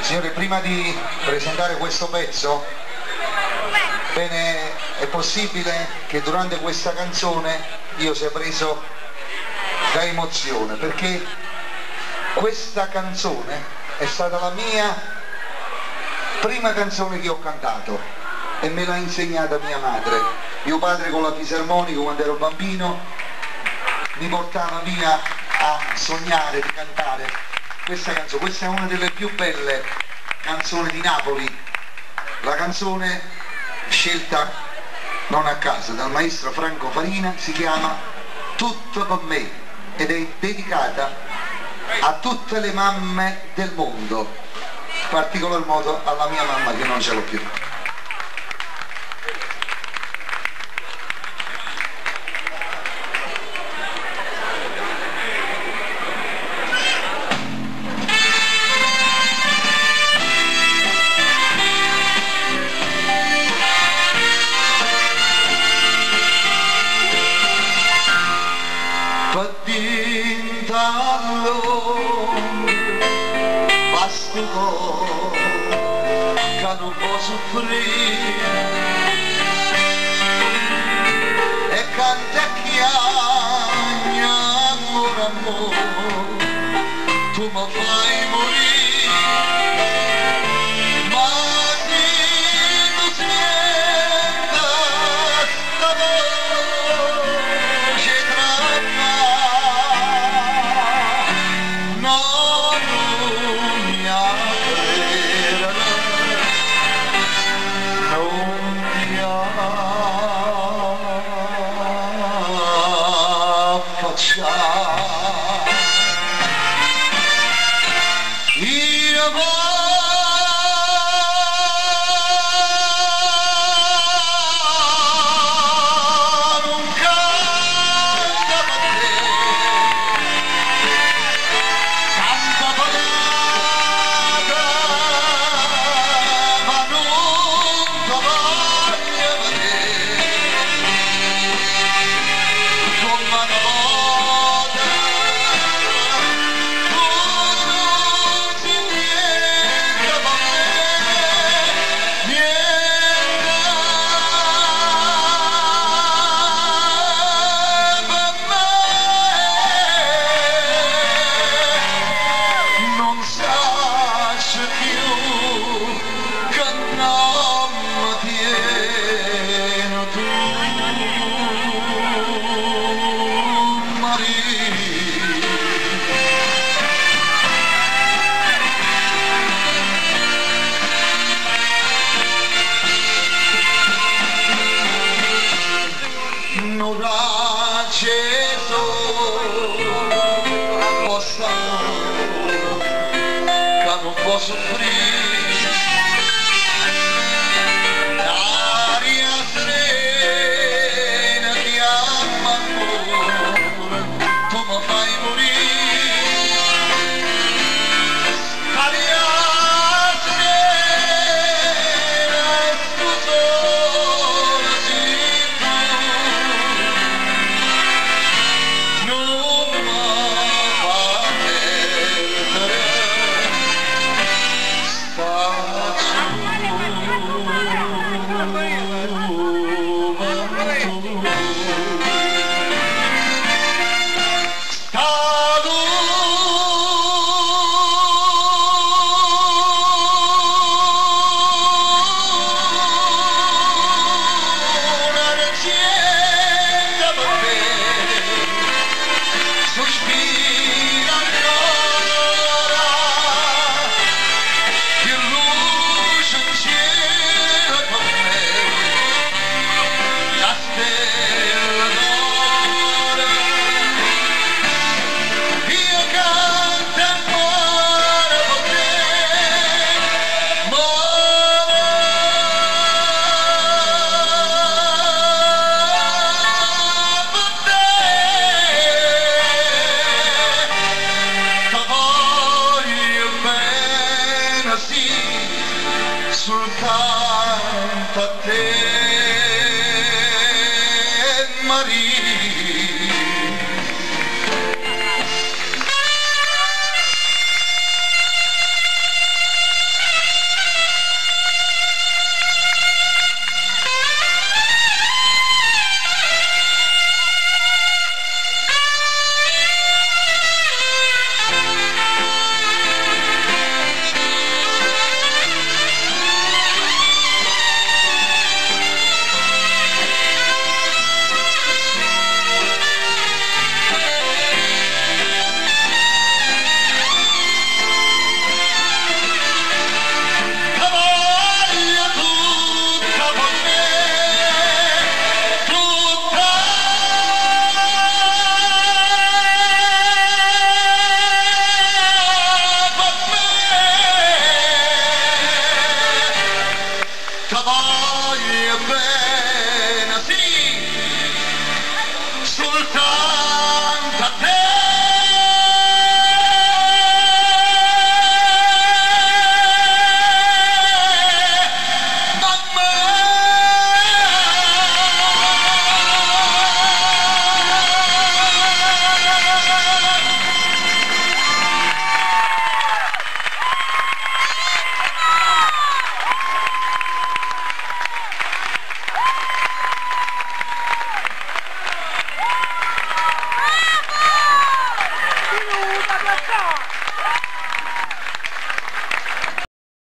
Signore, prima di presentare questo pezzo, bene, è possibile che durante questa canzone io sia preso da emozione, perché questa canzone è stata la mia prima canzone che ho cantato e me l'ha insegnata mia madre. Mio padre con la fisarmonica, quando ero bambino, mi portava via a sognare di cantare questa canzone. Questa è una delle più belle canzoni di Napoli, la canzone scelta non a caso dal maestro Franco Farina, si chiama Tutto per me ed è dedicata a tutte le mamme del mondo, in particolar modo alla mia mamma che non ce l'ho più. Basta che non può soffrire e canta chiagna amore amore, tu mi fai morire, ma chi tu senta sta voce tra soffrire, l'aria serena ti ama amore, tu mi fai morire, l'aria serena e tu sola sei tu, non mi fa perdere. Sul canta te